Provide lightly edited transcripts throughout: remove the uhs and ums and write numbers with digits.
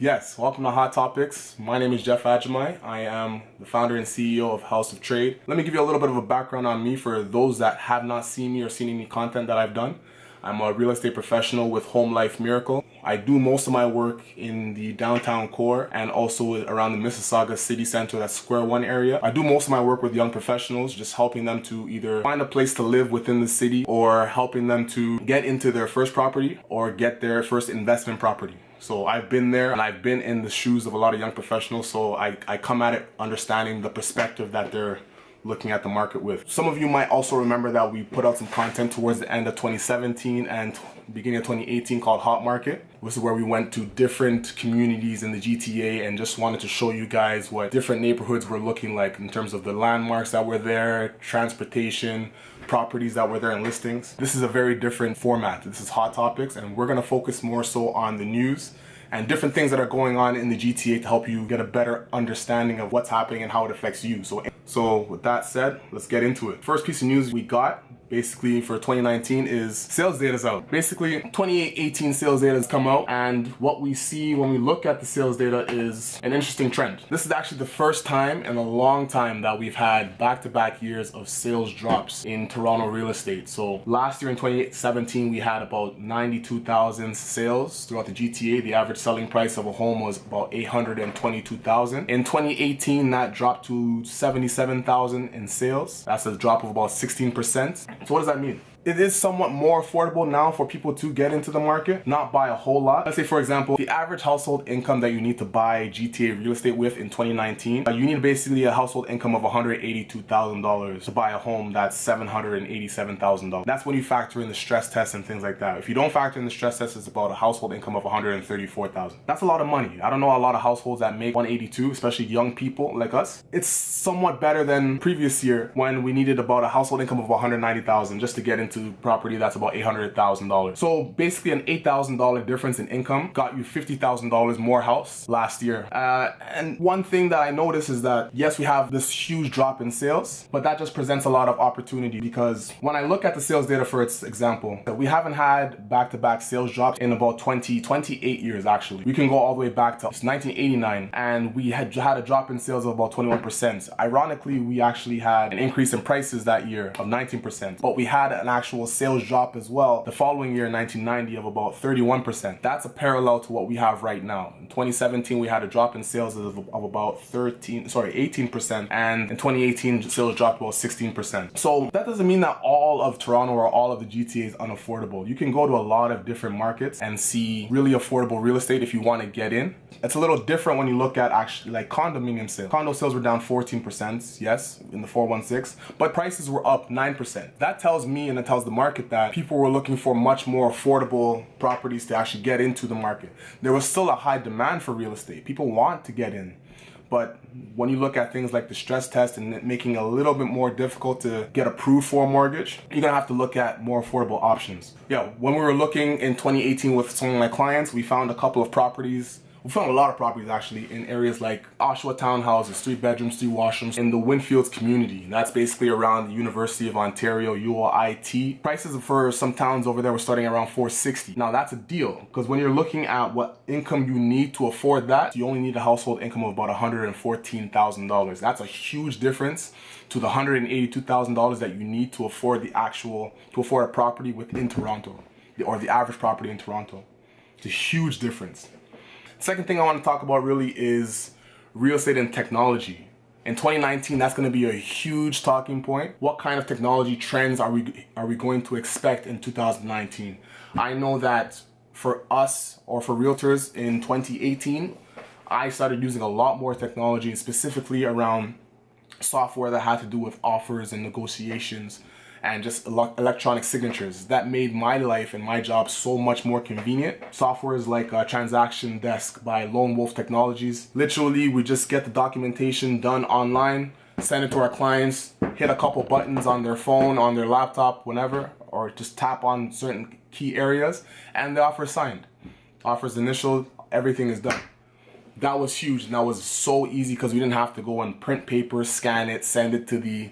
Yes, welcome to Hot Topics. My name is Jeff Ajamai. I am the founder and CEO of House of Trade. Let me give you a little bit of a background on me for those that have not seen me or seen any content that I've done. I'm a real estate professional with Home Life Miracle. I do most of my work in the downtown core and also around the Mississauga city center, that Square One area. I do most of my work with young professionals, just helping them to either find a place to live within the city or helping them to get into their first property or get their first investment property. So I've been there and I've been in the shoes of a lot of young professionals, so I come at it understanding the perspective that they're looking at the market with. Some of you might also remember that we put out some content towards the end of 2017 and beginning of 2018 called Hot Market. This is where we went to different communities in the GTA and just wanted to show you guys what different neighborhoods were looking like in terms of the landmarks that were there, transportation, properties that were there, and listings. This is a very different format. This is Hot Topics, and we're gonna focus more so on the news and different things that are going on in the GTA to help you get a better understanding of what's happening and how it affects you. So with that said, let's get into it. First piece of news we got basically for 2019 is sales data's out. Basically 2018 sales data has come out, and what we see when we look at the sales data is an interesting trend. This is actually the first time in a long time that we've had back-to-back years of sales drops in Toronto real estate. So last year in 2017 we had about 92,000 sales throughout the GTA. The average selling price of a home was about 822,000. In 2018 that dropped to 77,000 in sales. That's a drop of about 16%. So what does that mean? It is somewhat more affordable now for people to get into the market, not by a whole lot. Let's say, for example, the average household income that you need to buy GTA real estate with in 2019, you need basically a household income of $182,000 to buy a home that's $787,000. That's when you factor in the stress test and things like that. If you don't factor in the stress test, it's about a household income of $134,000. That's a lot of money. I don't know a lot of households that make 182, especially young people like us. It's somewhat better than previous year when we needed about a household income of $190,000 just to get into property that's about $800,000. So basically an $8,000 difference in income got you $50,000 more house last year. And one thing that I noticed is that yes, we have this huge drop in sales, but that just presents a lot of opportunity, because when I look at the sales data for its example, we haven't had back-to-back sales drops in about 28 years actually. We can go all the way back to 1989 and we had a drop in sales of about 21%. Ironically, we actually had an increase in prices that year of 19%, but we had an actual sales drop as well the following year in 1990 of about 31%. That's a parallel to what we have right now. In 2017 we had a drop in sales of about 18%, and in 2018 sales dropped about 16%. So that doesn't mean that all of Toronto or all of the GTA is unaffordable. You can go to a lot of different markets and see really affordable real estate if you want to get in. It's a little different when you look at actually like condominium sales. Condo sales were down 14%, yes, in the 416, but prices were up 9%. That tells me and it tells the market that people were looking for much more affordable properties to actually get into the market. There was still a high demand for real estate. People want to get in. But when you look at things like the stress test and it making it a little bit more difficult to get approved for a mortgage, you're gonna have to look at more affordable options. Yeah, when we were looking in 2018 with some of my clients, we found a couple of properties. We found a lot of properties actually in areas like Oshawa townhouses, 3 bedrooms, 3 washrooms in the Winfields community. That's basically around the University of Ontario, UOIT. Prices for some towns over there were starting around $460. Now that's a deal, because when you're looking at what income you need to afford that, you only need a household income of about $114,000. That's a huge difference to the $182,000 that you need to afford a property within Toronto, or the average property in Toronto. It's a huge difference. Second thing I want to talk about really is real estate and technology. In 2019, that's going to be a huge talking point. What kind of technology trends are we going to expect in 2019? I know that for us, or for realtors in 2018, I started using a lot more technology, specifically around software that had to do with offers and negotiations and just electronic signatures. That made my life and my job so much more convenient. Softwares like Transaction Desk by Lone Wolf Technologies. Literally, we just get the documentation done online, send it to our clients, hit a couple buttons on their phone, on their laptop, whenever, or just tap on certain key areas, and the offer is signed. Offer's initial, everything is done. That was huge, and that was so easy because we didn't have to go and print paper, scan it, send it to the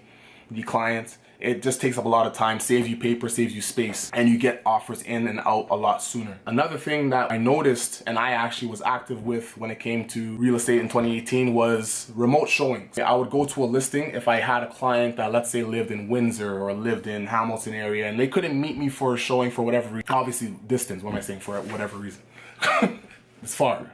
client. It just takes up a lot of time, saves you paper, saves you space, and you get offers in and out a lot sooner. Another thing that I noticed, and I actually was active with when it came to real estate in 2018, was remote showings. I would go to a listing if I had a client that, let's say, lived in Windsor or lived in Hamilton area, and they couldn't meet me for a showing for whatever reason. Obviously, distance, what am I saying, for whatever reason? It's far.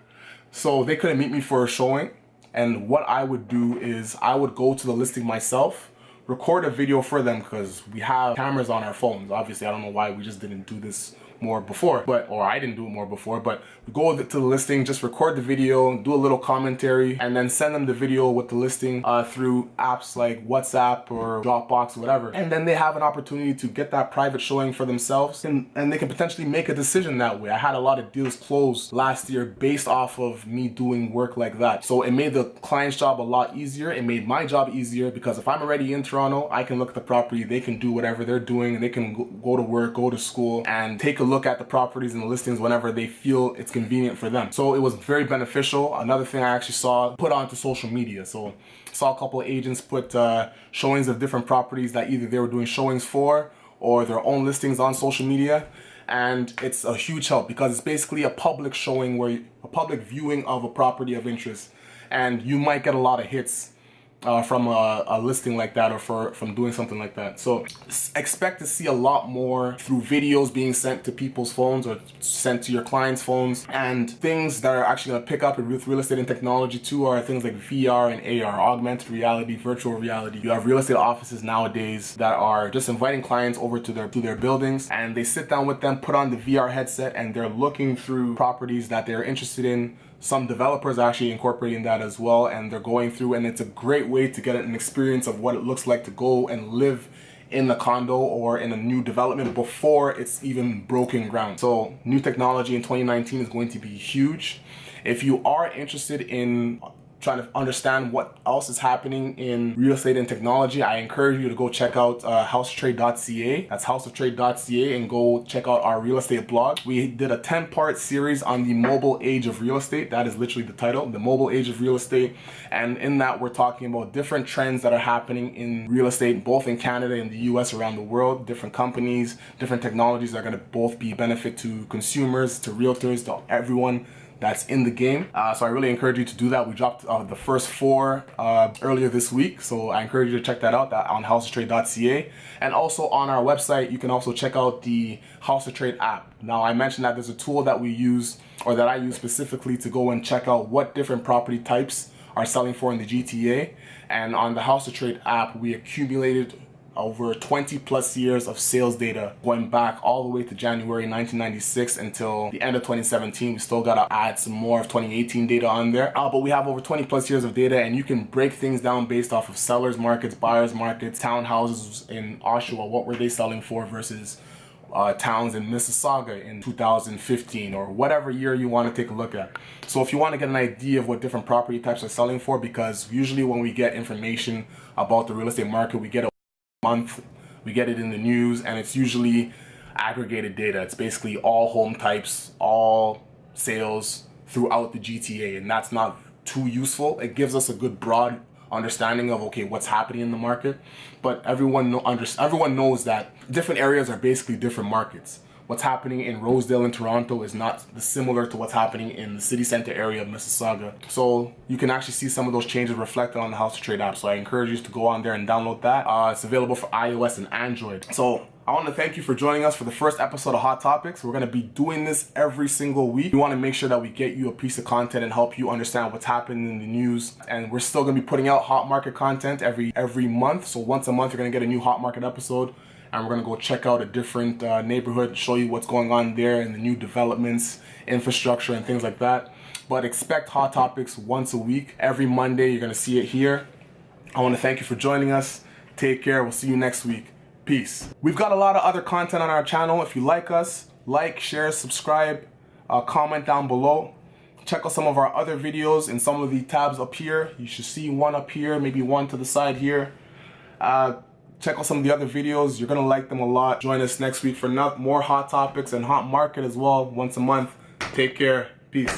So they couldn't meet me for a showing, and what I would do is I would go to the listing myself, record a video for them, because we have cameras on our phones. Obviously, I don't know why we just didn't do this more before, or I didn't do it more before, but go to the listing, just record the video, do a little commentary, and then send them the video with the listing through apps like WhatsApp or Dropbox or whatever. And then they have an opportunity to get that private showing for themselves, and they can potentially make a decision that way. I had a lot of deals closed last year based off of me doing work like that. So it made the client's job a lot easier. It made my job easier, because if I'm already in Toronto, I can look at the property, they can do whatever they're doing, and they can go to work, go to school, and take a look at the properties and the listings whenever they feel it's convenient for them. So it was very beneficial. Another thing I actually saw put onto social media. So I saw a couple of agents put showings of different properties that either they were doing showings for or their own listings on social media. And it's a huge help, because it's basically a public showing, a public viewing of a property of interest. And you might get a lot of hits from a listing like that, or from doing something like that. So expect to see a lot more through videos being sent to people's phones or sent to your clients' phones. And things that are actually going to pick up with real estate and technology too are things like VR and AR, augmented reality, virtual reality. You have real estate offices nowadays that are just inviting clients over to their buildings, and they sit down with them, put on the VR headset, and they're looking through properties that they're interested in. Some developers are actually incorporating that as well, and they're going through, and it's a great way to get an experience of what it looks like to go and live in the condo or in a new development before it's even broken ground. So new technology in 2019 is going to be huge. If you are interested in trying to understand what else is happening in real estate and technology, I encourage you to go check out houseoftrade.ca. That's houseoftrade.ca, and go check out our real estate blog. We did a 10-part series on the mobile age of real estate. That is literally the title, the mobile age of real estate. And in that, we're talking about different trends that are happening in real estate, both in Canada and the US, around the world. Different companies, different technologies that are going to both be benefit to consumers, to realtors, to everyone that's in the game. So I really encourage you to do that. We dropped the first 4 earlier this week, so I encourage you to check that out on houseoftrade.ca. And also on our website, you can also check out the House of Trade app. Now, I mentioned that there's a tool that we use, or that I use specifically, to go and check out what different property types are selling for in the GTA. And on the House of Trade app, we accumulated over 20 plus years of sales data, going back all the way to January 1996 until the end of 2017. We still gotta add some more of 2018 data on there, but we have over 20 plus years of data, and you can break things down based off of sellers markets, buyers markets, townhouses in Oshawa, what were they selling for versus towns in Mississauga in 2015, or whatever year you want to take a look at. So if you want to get an idea of what different property types are selling for, because usually when we get information about the real estate market, we get a month, we get it in the news, and it's usually aggregated data. It's basically all home types, all sales throughout the GTA, and that's not too useful. It gives us a good broad understanding of, okay, what's happening in the market, but everyone knows that different areas are basically different markets. What's happening in Rosedale in Toronto is not similar to what's happening in the city center area of Mississauga. So you can actually see some of those changes reflected on the House of Trade app. So I encourage you to go on there and download that. It's available for iOS and Android. So I want to thank you for joining us for the first episode of Hot Topics. We're going to be doing this every single week. We want to make sure that we get you a piece of content and help you understand what's happening in the news. And we're still going to be putting out hot market content every month. So once a month, you're going to get a new hot market episode. And we're going to go check out a different neighborhood, show you what's going on there and the new developments, infrastructure, and things like that. But expect Hot Topics once a week. Every Monday, you're going to see it here. I want to thank you for joining us. Take care. We'll see you next week. Peace. We've got a lot of other content on our channel. If you like us, like, share, subscribe, comment down below. Check out some of our other videos in some of the tabs up here. You should see one up here, maybe one to the side here. Check out some of the other videos. You're going to like them a lot. Join us next week for more Hot Topics and Hot Market as well, once a month. Take care. Peace.